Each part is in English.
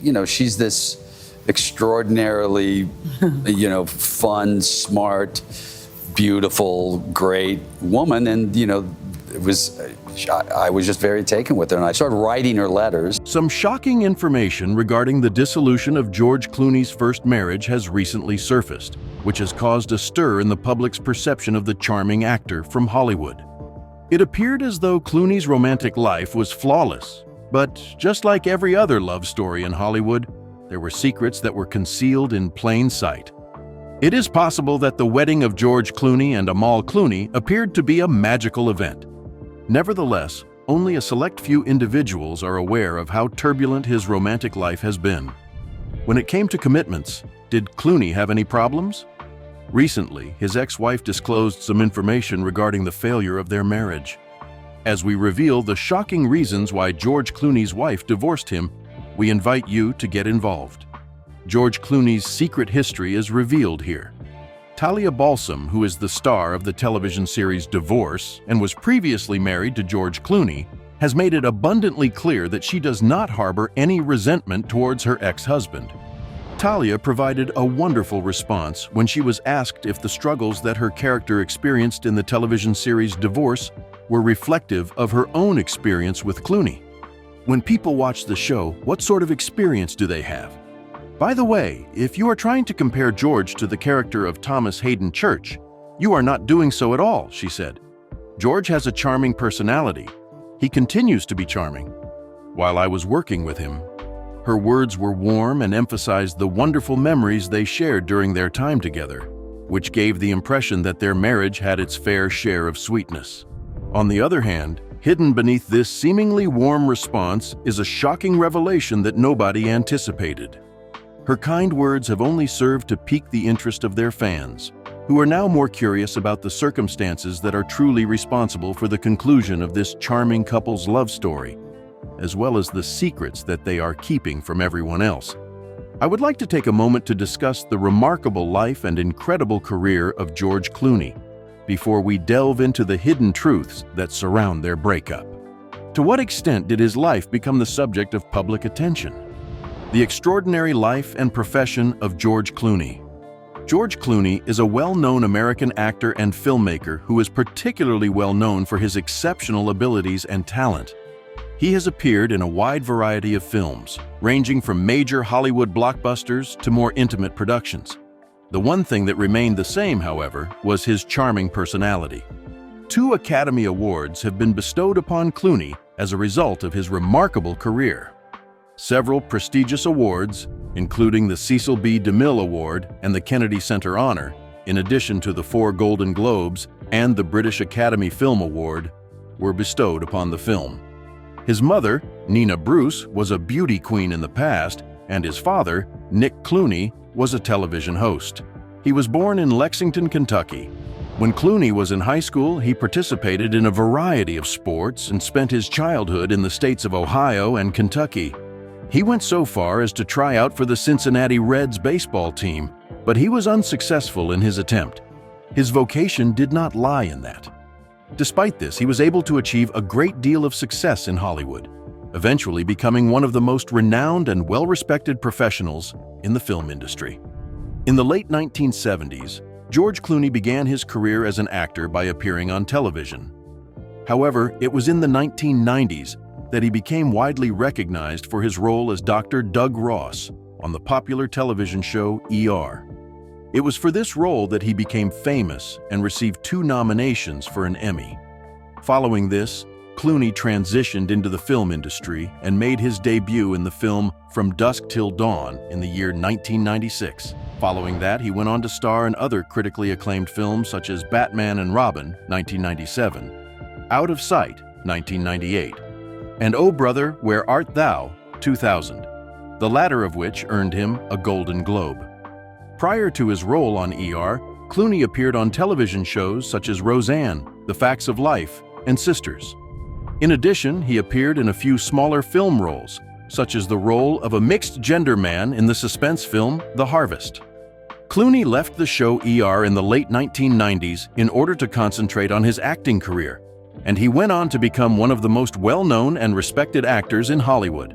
She's this extraordinarily, fun, smart, beautiful, great woman. And, I was just very taken with her. And I started writing her letters. Some shocking information regarding the dissolution of George Clooney's first marriage has recently surfaced, which has caused a stir in the public's perception of the charming actor from Hollywood. It appeared as though Clooney's romantic life was flawless, but just like every other love story in Hollywood, there were secrets that were concealed in plain sight. It is possible that the wedding of George Clooney and Amal Clooney appeared to be a magical event. Nevertheless, only a select few individuals are aware of how turbulent his romantic life has been. When it came to commitments, did Clooney have any problems? Recently, his ex-wife disclosed some information regarding the failure of their marriage. As we reveal the shocking reasons why George Clooney's wife divorced him, we invite you to get involved. George Clooney's secret history is revealed here. Talia Balsam, who is the star of the television series Divorce and was previously married to George Clooney, has made it abundantly clear that she does not harbor any resentment towards her ex-husband. Talia provided a wonderful response when she was asked if the struggles that her character experienced in the television series Divorce were reflective of her own experience with Clooney. When people watch the show, what sort of experience do they have? By the way, if you are trying to compare George to the character of Thomas Hayden Church, you are not doing so at all, she said. George has a charming personality. He continues to be charming. While I was working with him, her words were warm and emphasized the wonderful memories they shared during their time together, which gave the impression that their marriage had its fair share of sweetness. On the other hand, hidden beneath this seemingly warm response is a shocking revelation that nobody anticipated. Her kind words have only served to pique the interest of their fans, who are now more curious about the circumstances that are truly responsible for the conclusion of this charming couple's love story, as well as the secrets that they are keeping from everyone else. I would like to take a moment to discuss the remarkable life and incredible career of George Clooney, before we delve into the hidden truths that surround their breakup. To what extent did his life become the subject of public attention? The extraordinary life and profession of George Clooney. George Clooney is a well-known American actor and filmmaker who is particularly well known for his exceptional abilities and talent. He has appeared in a wide variety of films, ranging from major Hollywood blockbusters to more intimate productions. The one thing that remained the same, however, was his charming personality. 2 Academy Awards have been bestowed upon Clooney as a result of his remarkable career. Several prestigious awards, including the Cecil B. DeMille Award and the Kennedy Center Honor, in addition to the 4 Golden Globes and the British Academy Film Award, were bestowed upon the film. His mother, Nina Bruce, was a beauty queen in the past, and his father, Nick Clooney, was a television host. He was born in Lexington, Kentucky. When Clooney was in high school, he participated in a variety of sports and spent his childhood in the states of Ohio and Kentucky. He went so far as to try out for the Cincinnati Reds baseball team, but he was unsuccessful in his attempt. His vocation did not lie in that. Despite this, he was able to achieve a great deal of success in Hollywood, eventually becoming one of the most renowned and well-respected professionals in the film industry. In the late 1970s, George Clooney began his career as an actor by appearing on television. However, it was in the 1990s that he became widely recognized for his role as Dr. Doug Ross on the popular television show ER. It was for this role that he became famous and received 2 nominations for an Emmy. Following this, Clooney transitioned into the film industry and made his debut in the film From Dusk Till Dawn in the year 1996. Following that, he went on to star in other critically acclaimed films such as Batman and Robin, 1997, Out of Sight, 1998, and Oh Brother, Where Art Thou, 2000, the latter of which earned him a Golden Globe. Prior to his role on ER, Clooney appeared on television shows such as Roseanne, The Facts of Life, and Sisters. In addition, he appeared in a few smaller film roles, such as the role of a mixed-gender man in the suspense film The Harvest. Clooney left the show ER in the late 1990s in order to concentrate on his acting career, and he went on to become one of the most well-known and respected actors in Hollywood.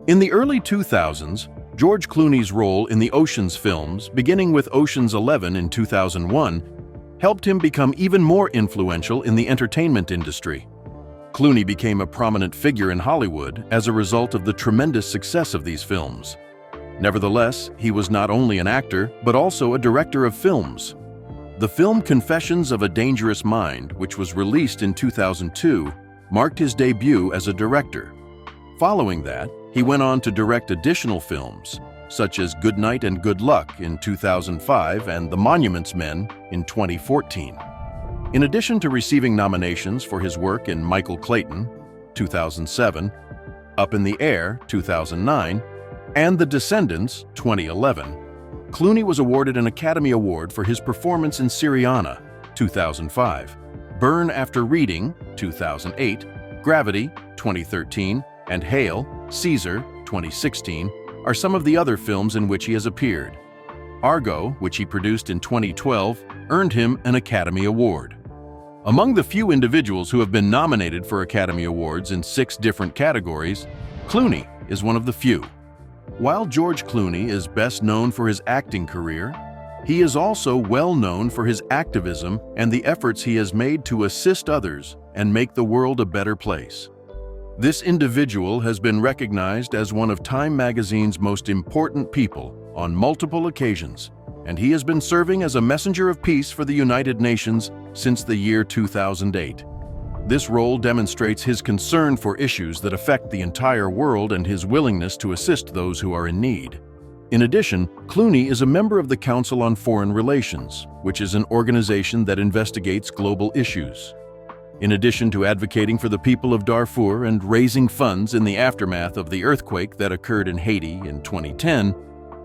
In the early 2000s, George Clooney's role in the Ocean's films, beginning with Ocean's 11 in 2001, helped him become even more influential in the entertainment industry. Clooney became a prominent figure in Hollywood as a result of the tremendous success of these films. Nevertheless, he was not only an actor, but also a director of films. The film Confessions of a Dangerous Mind, which was released in 2002, marked his debut as a director. Following that, he went on to direct additional films, such as Good Night and Good Luck in 2005 and The Monuments Men in 2014. In addition to receiving nominations for his work in Michael Clayton, 2007, Up in the Air, 2009, and The Descendants, 2011, Clooney was awarded an Academy Award for his performance in Syriana, 2005, Burn After Reading, 2008, Gravity, 2013, and Hail, Caesar, 2016, are some of the other films in which he has appeared. Argo, which he produced in 2012, earned him an Academy Award. Among the few individuals who have been nominated for Academy Awards in 6 different categories, Clooney is one of the few. While George Clooney is best known for his acting career, he is also well known for his activism and the efforts he has made to assist others and make the world a better place. This individual has been recognized as one of Time magazine's most important people on multiple occasions, and he has been serving as a messenger of peace for the United Nations since the year 2008. This role demonstrates his concern for issues that affect the entire world and his willingness to assist those who are in need. In addition, Clooney is a member of the Council on Foreign Relations, which is an organization that investigates global issues. In addition to advocating for the people of Darfur and raising funds in the aftermath of the earthquake that occurred in Haiti in 2010,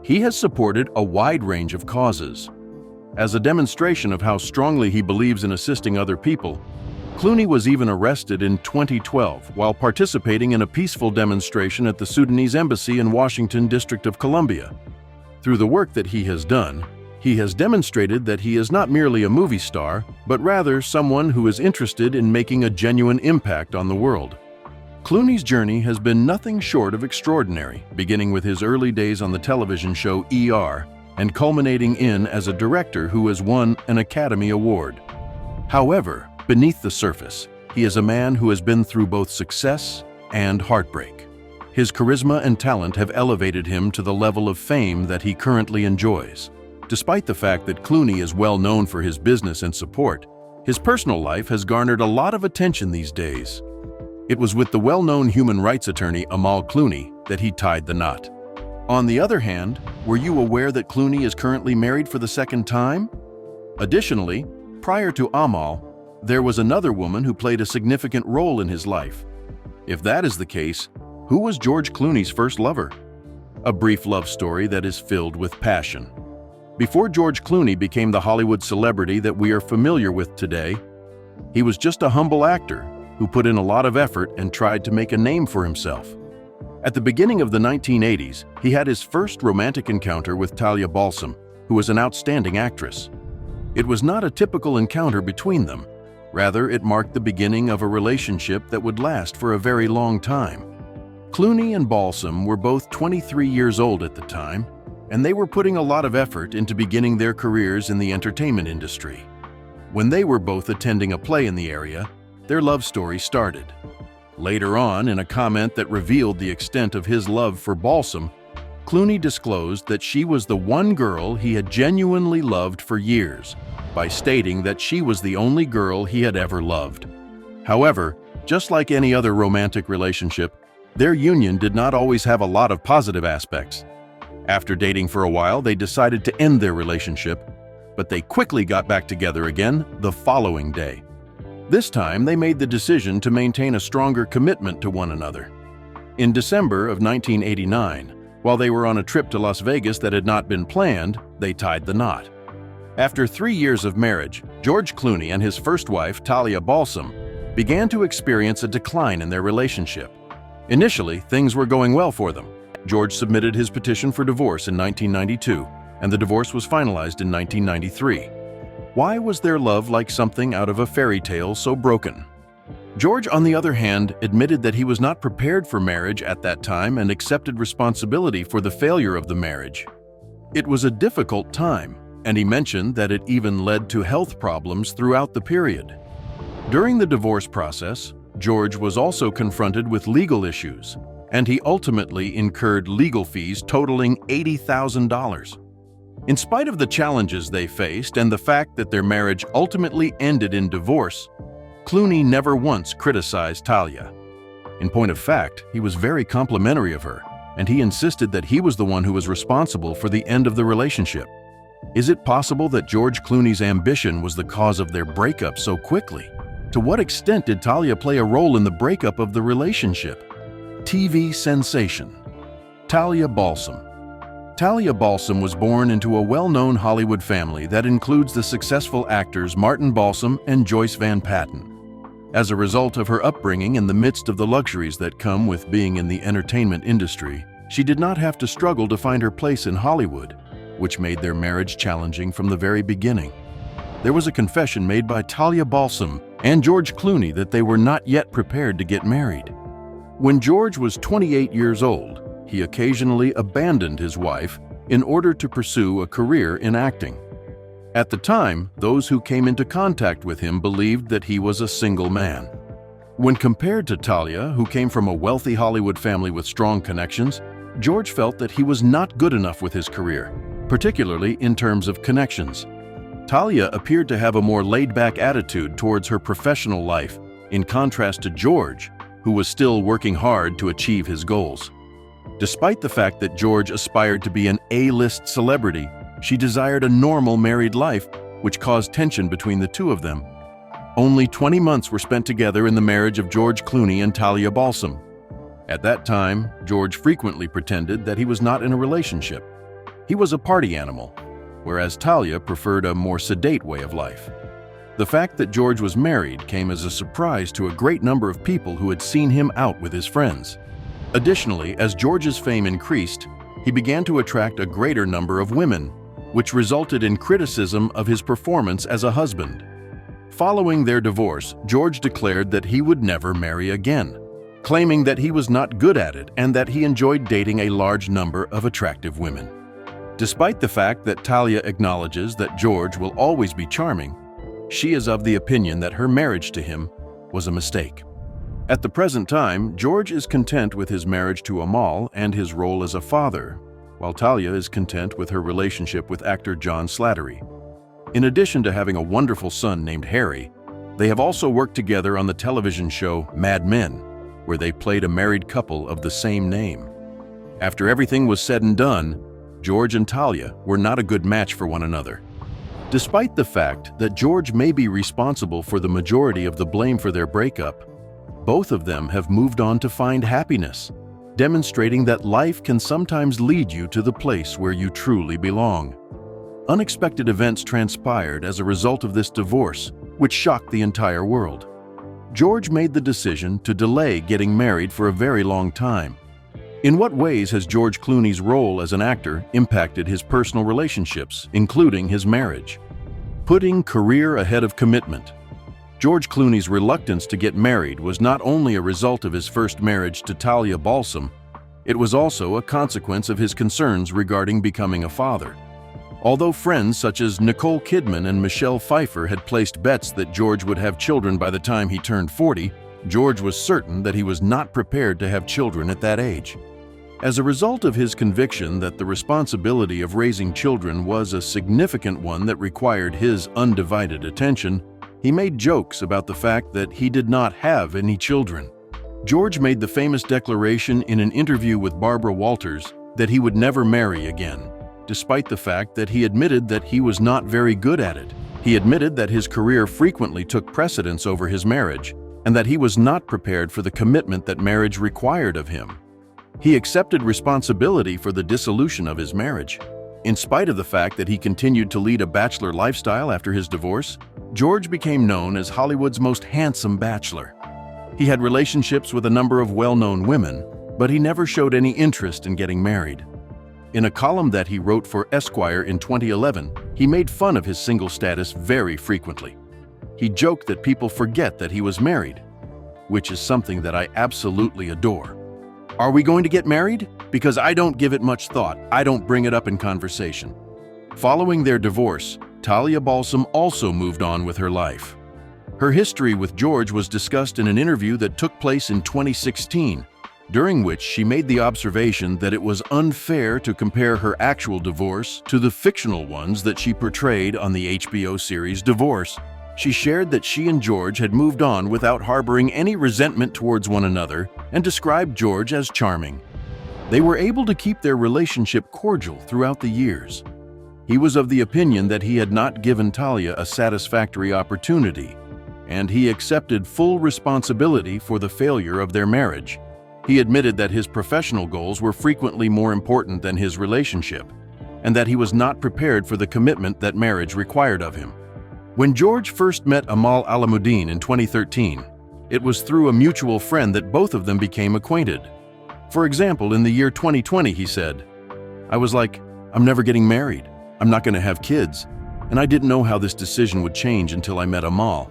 he has supported a wide range of causes. As a demonstration of how strongly he believes in assisting other people, Clooney was even arrested in 2012 while participating in a peaceful demonstration at the Sudanese embassy in Washington, District of Columbia. Through the work that he has done, he has demonstrated that he is not merely a movie star, but rather someone who is interested in making a genuine impact on the world. Clooney's journey has been nothing short of extraordinary, beginning with his early days on the television show ER and culminating in as a director who has won an Academy Award. However, beneath the surface, he is a man who has been through both success and heartbreak. His charisma and talent have elevated him to the level of fame that he currently enjoys. Despite the fact that Clooney is well known for his business and support, his personal life has garnered a lot of attention these days. It was with the well-known human rights attorney Amal Clooney that he tied the knot. On the other hand, were you aware that Clooney is currently married for the second time? Additionally, prior to Amal, there was another woman who played a significant role in his life. If that is the case, who was George Clooney's first lover? A brief love story that is filled with passion. Before George Clooney became the Hollywood celebrity that we are familiar with today, he was just a humble actor who put in a lot of effort and tried to make a name for himself. At the beginning of the 1980s, he had his first romantic encounter with Talia Balsam, who was an outstanding actress. It was not a typical encounter between them. Rather, it marked the beginning of a relationship that would last for a very long time. Clooney and Balsam were both 23 years old at the time, and they were putting a lot of effort into beginning their careers in the entertainment industry. When they were both attending a play in the area, their love story started. Later on, in a comment that revealed the extent of his love for Balsam, Clooney disclosed that she was the one girl he had genuinely loved for years, by stating that she was the only girl he had ever loved. However, just like any other romantic relationship, their union did not always have a lot of positive aspects. After dating for a while, they decided to end their relationship, but they quickly got back together again the following day. This time, they made the decision to maintain a stronger commitment to one another. In December of 1989, while they were on a trip to Las Vegas that had not been planned, they tied the knot. After 3 years of marriage, George Clooney and his first wife, Talia Balsam, began to experience a decline in their relationship. Initially, things were going well for them. George submitted his petition for divorce in 1992, and the divorce was finalized in 1993. Why was their love like something out of a fairy tale so broken? George, on the other hand, admitted that he was not prepared for marriage at that time and accepted responsibility for the failure of the marriage. It was a difficult time, and he mentioned that it even led to health problems throughout the period. During the divorce process, George was also confronted with legal issues, and he ultimately incurred legal fees totaling $80,000. In spite of the challenges they faced and the fact that their marriage ultimately ended in divorce, Clooney never once criticized Talia. In point of fact, he was very complimentary of her, and he insisted that he was the one who was responsible for the end of the relationship. Is it possible that George Clooney's ambition was the cause of their breakup so quickly? To what extent did Talia play a role in the breakup of the relationship? TV sensation. Talia Balsam. Talia Balsam was born into a well-known Hollywood family that includes the successful actors Martin Balsam and Joyce Van Patten. As a result of her upbringing in the midst of the luxuries that come with being in the entertainment industry, she did not have to struggle to find her place in Hollywood, which made their marriage challenging from the very beginning. There was a confession made by Talia Balsam and George Clooney that they were not yet prepared to get married. When George was 28 years old, he occasionally abandoned his wife in order to pursue a career in acting. At the time, those who came into contact with him believed that he was a single man. When compared to Talia, who came from a wealthy Hollywood family with strong connections, George felt that he was not good enough with his career, particularly in terms of connections. Talia appeared to have a more laid-back attitude towards her professional life, in contrast to George, who was still working hard to achieve his goals. Despite the fact that George aspired to be an A-list celebrity, she desired a normal married life, which caused tension between the two of them. Only 20 months were spent together in the marriage of George Clooney and Talia Balsam. At that time, George frequently pretended that he was not in a relationship. He was a party animal, whereas Talia preferred a more sedate way of life. The fact that George was married came as a surprise to a great number of people who had seen him out with his friends. Additionally, as George's fame increased, he began to attract a greater number of women, which resulted in criticism of his performance as a husband. Following their divorce, George declared that he would never marry again, claiming that he was not good at it and that he enjoyed dating a large number of attractive women. Despite the fact that Talia acknowledges that George will always be charming, she is of the opinion that her marriage to him was a mistake. At the present time, George is content with his marriage to Amal and his role as a father, while Talia is content with her relationship with actor John Slattery. In addition to having a wonderful son named Harry, they have also worked together on the television show Mad Men, where they played a married couple of the same name. After everything was said and done, George and Talia were not a good match for one another. Despite the fact that George may be responsible for the majority of the blame for their breakup, both of them have moved on to find happiness, demonstrating that life can sometimes lead you to the place where you truly belong. Unexpected events transpired as a result of this divorce, which shocked the entire world. George made the decision to delay getting married for a very long time. In what ways has George Clooney's role as an actor impacted his personal relationships, including his marriage? Putting career ahead of commitment. George Clooney's reluctance to get married was not only a result of his first marriage to Talia Balsam, it was also a consequence of his concerns regarding becoming a father. Although friends such as Nicole Kidman and Michelle Pfeiffer had placed bets that George would have children by the time he turned 40, George was certain that he was not prepared to have children at that age. As a result of his conviction that the responsibility of raising children was a significant one that required his undivided attention, he made jokes about the fact that he did not have any children. George made the famous declaration in an interview with Barbara Walters that he would never marry again, despite the fact that he admitted that he was not very good at it. He admitted that his career frequently took precedence over his marriage, and that he was not prepared for the commitment that marriage required of him. He accepted responsibility for the dissolution of his marriage. In spite of the fact that he continued to lead a bachelor lifestyle after his divorce, George became known as Hollywood's most handsome bachelor. He had relationships with a number of well-known women, but he never showed any interest in getting married. In a column that he wrote for Esquire in 2011, he made fun of his single status very frequently. He joked that people forget that he was married. which is something that I absolutely adore. Are we going to get married? Because I don't give it much thought. I don't bring it up in conversation. Following their divorce, Talia Balsam also moved on with her life. Her history with George was discussed in an interview that took place in 2016, during which she made the observation that it was unfair to compare her actual divorce to the fictional ones that she portrayed on the HBO series Divorce. She shared that she and George had moved on without harboring any resentment towards one another and described George as charming. They were able to keep their relationship cordial throughout the years. He was of the opinion that he had not given Talia a satisfactory opportunity, and he accepted full responsibility for the failure of their marriage. He admitted that his professional goals were frequently more important than his relationship, and that he was not prepared for the commitment that marriage required of him. When George first met Amal Alamuddin in 2013, it was through a mutual friend that both of them became acquainted. For example, in the year 2020, he said, "I was like, I'm never getting married. I'm not going to have kids, and I didn't know how this decision would change until I met Amal."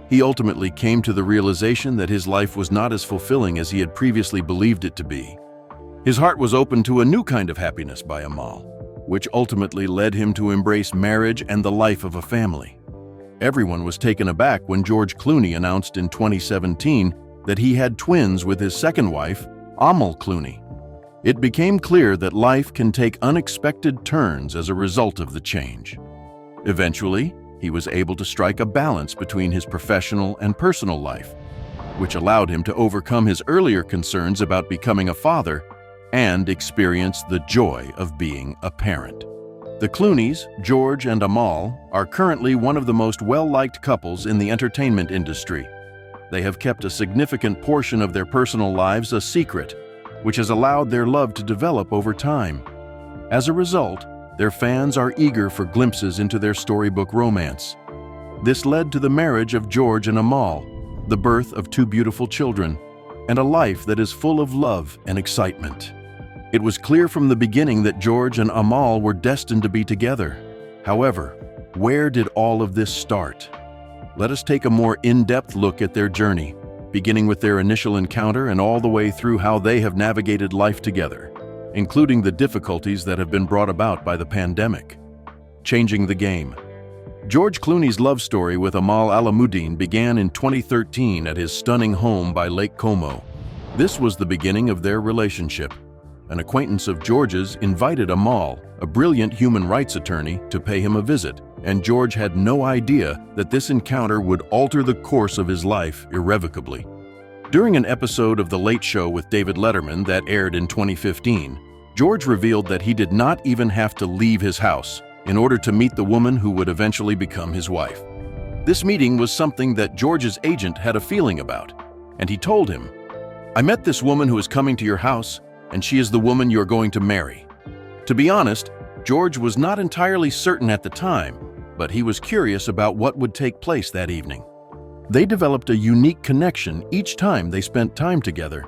He ultimately came to the realization that his life was not as fulfilling as he had previously believed it to be. His heart was open to a new kind of happiness by Amal, which ultimately led him to embrace marriage and the life of a family. Everyone was taken aback when George Clooney announced in 2017 that he had twins with his second wife, Amal Clooney. It became clear that life can take unexpected turns as a result of the change. Eventually, he was able to strike a balance between his professional and personal life, which allowed him to overcome his earlier concerns about becoming a father and experience the joy of being a parent. The Clooneys, George and Amal, are currently one of the most well-liked couples in the entertainment industry. They have kept a significant portion of their personal lives a secret, which has allowed their love to develop over time. As a result, their fans are eager for glimpses into their storybook romance. This led to the marriage of George and Amal, the birth of two beautiful children, and a life that is full of love and excitement. It was clear from the beginning that George and Amal were destined to be together. However, where did all of this start? Let us take a more in-depth look at their journey, beginning with their initial encounter and all the way through how they have navigated life together, including the difficulties that have been brought about by the pandemic. Changing the game. George Clooney's love story with Amal Alamuddin began in 2013 at his stunning home by Lake Como. This was the beginning of their relationship. An acquaintance of George's invited Amal, a brilliant human rights attorney, to pay him a visit, and George had no idea that this encounter would alter the course of his life irrevocably. During an episode of The Late Show with David Letterman that aired in 2015, George revealed that he did not even have to leave his house in order to meet the woman who would eventually become his wife. This meeting was something that George's agent had a feeling about, and he told him, "I met this woman who is coming to your house, and she is the woman you're going to marry." To be honest, George was not entirely certain at the time, but he was curious about what would take place that evening. They developed a unique connection each time they spent time together.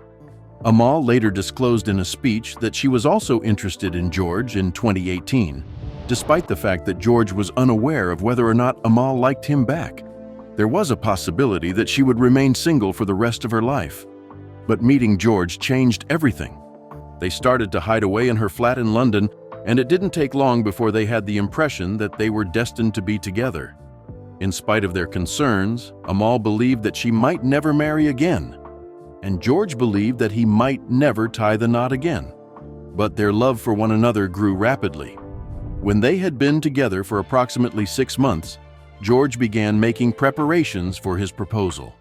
Amal later disclosed in a speech that she was also interested in George in 2018, despite the fact that George was unaware of whether or not Amal liked him back. There was a possibility that she would remain single for the rest of her life. But meeting George changed everything. They started to hide away in her flat in London, and it didn't take long before they had the impression that they were destined to be together. In spite of their concerns, Amal believed that she might never marry again, and George believed that he might never tie the knot again. But their love for one another grew rapidly. When they had been together for approximately 6 months, George began making preparations for his proposal.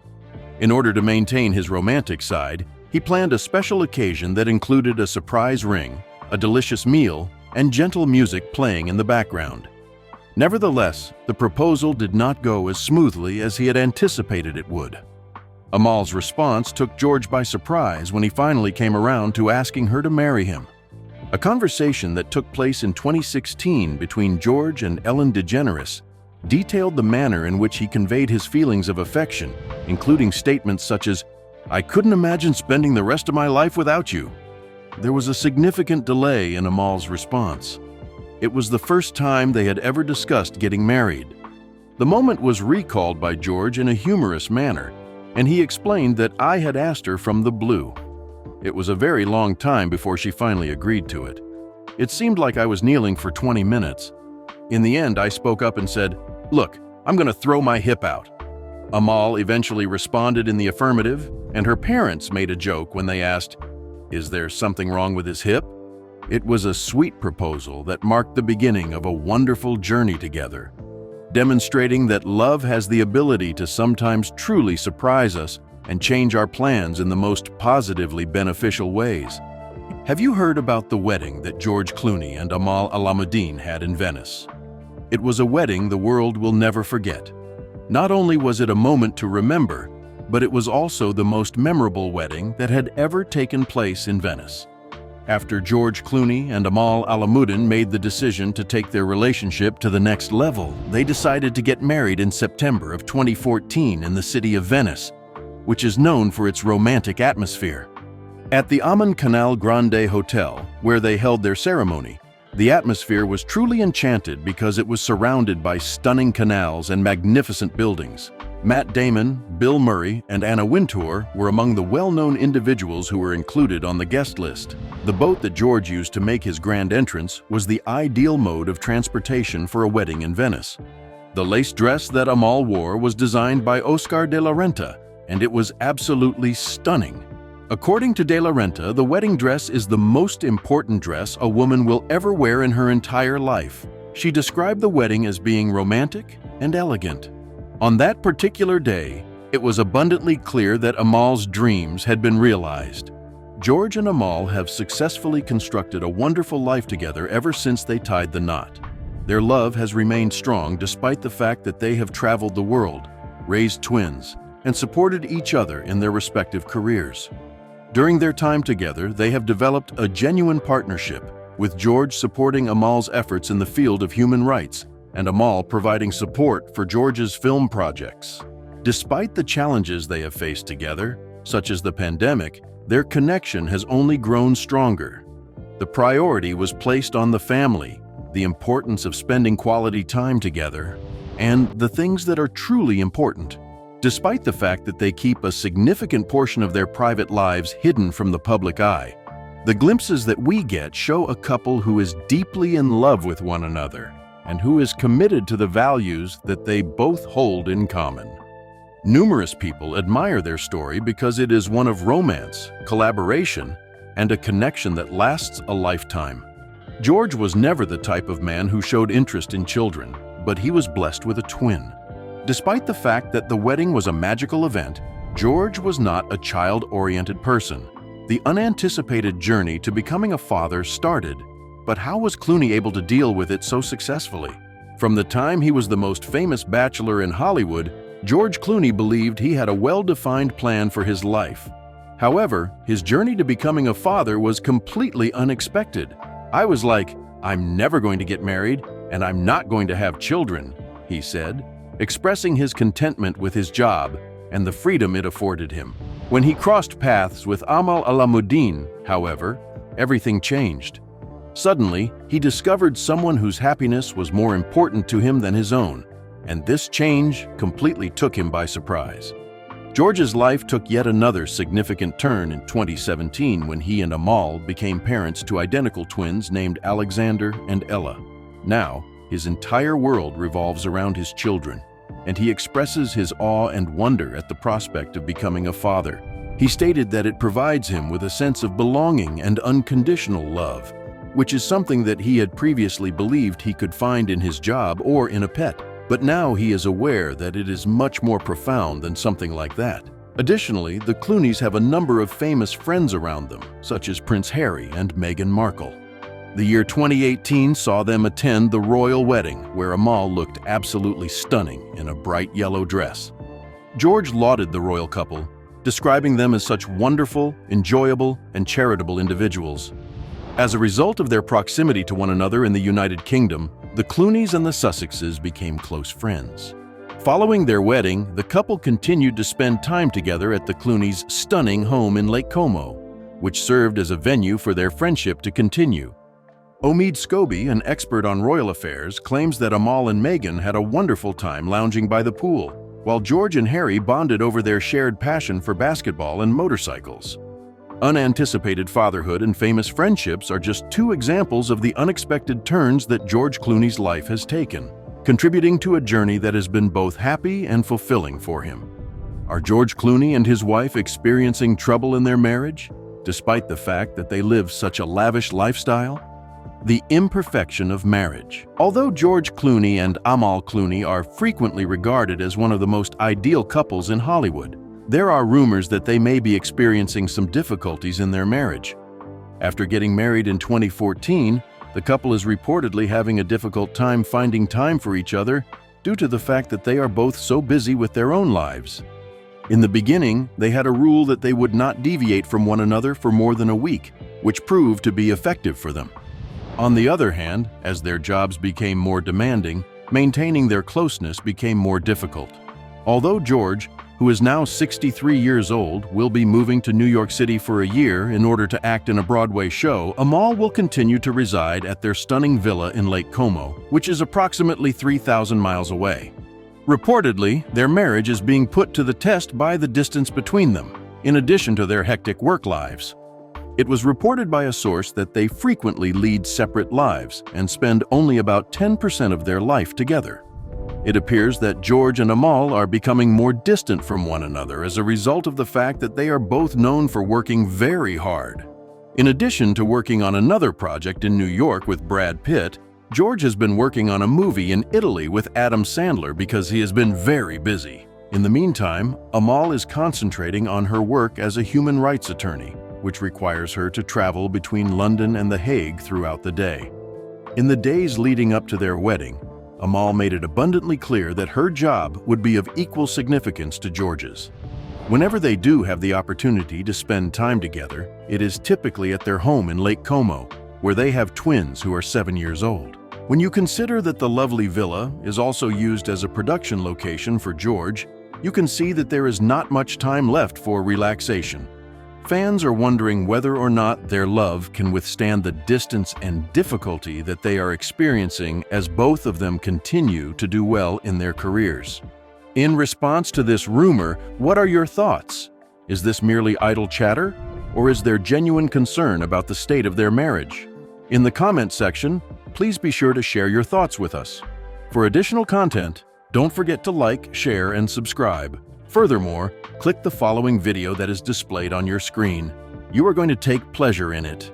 In order to maintain his romantic side, he planned a special occasion that included a surprise ring, a delicious meal, and gentle music playing in the background. Nevertheless, the proposal did not go as smoothly as he had anticipated it would. Amal's response took George by surprise when he finally came around to asking her to marry him. A conversation that took place in 2016 between George and Ellen DeGeneres detailed the manner in which he conveyed his feelings of affection, including statements such as, "I couldn't imagine spending the rest of my life without you." There was a significant delay in Amal's response. It was the first time they had ever discussed getting married. The moment was recalled by George in a humorous manner, and he explained that I had asked her from the blue. It was a very long time before she finally agreed to it. It seemed like I was kneeling for 20 minutes. In the end, I spoke up and said, "Look, I'm going to throw my hip out." Amal eventually responded in the affirmative, and her parents made a joke when they asked, "Is there something wrong with his hip?" It was a sweet proposal that marked the beginning of a wonderful journey together, demonstrating that love has the ability to sometimes truly surprise us and change our plans in the most positively beneficial ways. Have you heard about the wedding that George Clooney and Amal Alamuddin had in Venice? It was a wedding the world will never forget. Not only was it a moment to remember, but it was also the most memorable wedding that had ever taken place in Venice. After George Clooney and Amal Alamuddin made the decision to take their relationship to the next level, they decided to get married in September of 2014 in the city of Venice, which is known for its romantic atmosphere. At the Aman Canal Grande Hotel, where they held their ceremony, the atmosphere was truly enchanted because it was surrounded by stunning canals and magnificent buildings. Matt Damon, Bill Murray, and Anna Wintour were among the well-known individuals who were included on the guest list. The boat that George used to make his grand entrance was the ideal mode of transportation for a wedding in Venice. The lace dress that Amal wore was designed by Oscar de la Renta, and it was absolutely stunning. According to De La Renta, the wedding dress is the most important dress a woman will ever wear in her entire life. She described the wedding as being romantic and elegant. On that particular day, it was abundantly clear that Amal's dreams had been realized. George and Amal have successfully constructed a wonderful life together ever since they tied the knot. Their love has remained strong despite the fact that they have traveled the world, raised twins, and supported each other in their respective careers. During their time together, they have developed a genuine partnership, with George supporting Amal's efforts in the field of human rights, and Amal providing support for George's film projects. Despite the challenges they have faced together, such as the pandemic, their connection has only grown stronger. The priority was placed on the family, the importance of spending quality time together, and the things that are truly important. Despite the fact that they keep a significant portion of their private lives hidden from the public eye, the glimpses that we get show a couple who is deeply in love with one another and who is committed to the values that they both hold in common. Numerous people admire their story because it is one of romance, collaboration, and a connection that lasts a lifetime. George was never the type of man who showed interest in children, but he was blessed with a twin. Despite the fact that the wedding was a magical event, George was not a child-oriented person. The unanticipated journey to becoming a father started, but how was Clooney able to deal with it so successfully? From the time he was the most famous bachelor in Hollywood, George Clooney believed he had a well-defined plan for his life. However, his journey to becoming a father was completely unexpected. "I was like, I'm never going to get married, and I'm not going to have children," he said, expressing his contentment with his job and the freedom it afforded him. When he crossed paths with Amal Alamuddin, however, everything changed. Suddenly, he discovered someone whose happiness was more important to him than his own, and this change completely took him by surprise. George's life took yet another significant turn in 2017 when he and Amal became parents to identical twins named Alexander and Ella. Now, his entire world revolves around his children, and he expresses his awe and wonder at the prospect of becoming a father. He stated that it provides him with a sense of belonging and unconditional love, which is something that he had previously believed he could find in his job or in a pet. But now he is aware that it is much more profound than something like that. Additionally, the Clooneys have a number of famous friends around them, such as Prince Harry and Meghan Markle. The year 2018 saw them attend the royal wedding, where Amal looked absolutely stunning in a bright yellow dress. George lauded the royal couple, describing them as such wonderful, enjoyable, and charitable individuals. As a result of their proximity to one another in the United Kingdom, the Clooneys and the Sussexes became close friends. Following their wedding, the couple continued to spend time together at the Clooneys' stunning home in Lake Como, which served as a venue for their friendship to continue. Omid Scobie, an expert on royal affairs, claims that Amal and Meghan had a wonderful time lounging by the pool. while George and Harry bonded over their shared passion for basketball and motorcycles. Unanticipated fatherhood and famous friendships are just two examples of the unexpected turns that George Clooney's life has taken, contributing to a journey that has been both happy and fulfilling for him. Are George Clooney and his wife experiencing trouble in their marriage, despite the fact that they live such a lavish lifestyle? The imperfection of marriage. Although George Clooney and Amal Clooney are frequently regarded as one of the most ideal couples in Hollywood, there are rumors that they may be experiencing some difficulties in their marriage. After getting married in 2014, the couple is reportedly having a difficult time finding time for each other due to the fact that they are both so busy with their own lives. In the beginning, they had a rule that they would not deviate from one another for more than a week, which proved to be effective for them. On the other hand, as their jobs became more demanding, maintaining their closeness became more difficult. Although George, who is now 63 years old, will be moving to New York City for a year in order to act in a Broadway show, Amal will continue to reside at their stunning villa in Lake Como, which is approximately 3,000 miles away. Reportedly, their marriage is being put to the test by the distance between them, in addition to their hectic work lives. It was reported by a source that they frequently lead separate lives and spend only about 10% of their life together. It appears that George and Amal are becoming more distant from one another as a result of the fact that they are both known for working very hard. In addition to working on another project in New York with Brad Pitt, George has been working on a movie in Italy with Adam Sandler because he has been very busy. In the meantime, Amal is concentrating on her work as a human rights attorney, which requires her to travel between London and The Hague throughout the day. In the days leading up to their wedding, Amal made it abundantly clear that her job would be of equal significance to George's. Whenever they do have the opportunity to spend time together, it is typically at their home in Lake Como, where they have twins who are 7 years old. When you consider that the lovely villa is also used as a production location for George, you can see that there is not much time left for relaxation. Fans are wondering whether or not their love can withstand the distance and difficulty that they are experiencing as both of them continue to do well in their careers. In response to this rumor, what are your thoughts? Is this merely idle chatter, or is there genuine concern about the state of their marriage? In the comment section, please be sure to share your thoughts with us. For additional content, don't forget to like, share, and subscribe. Furthermore, click the following video that is displayed on your screen. You are going to take pleasure in it.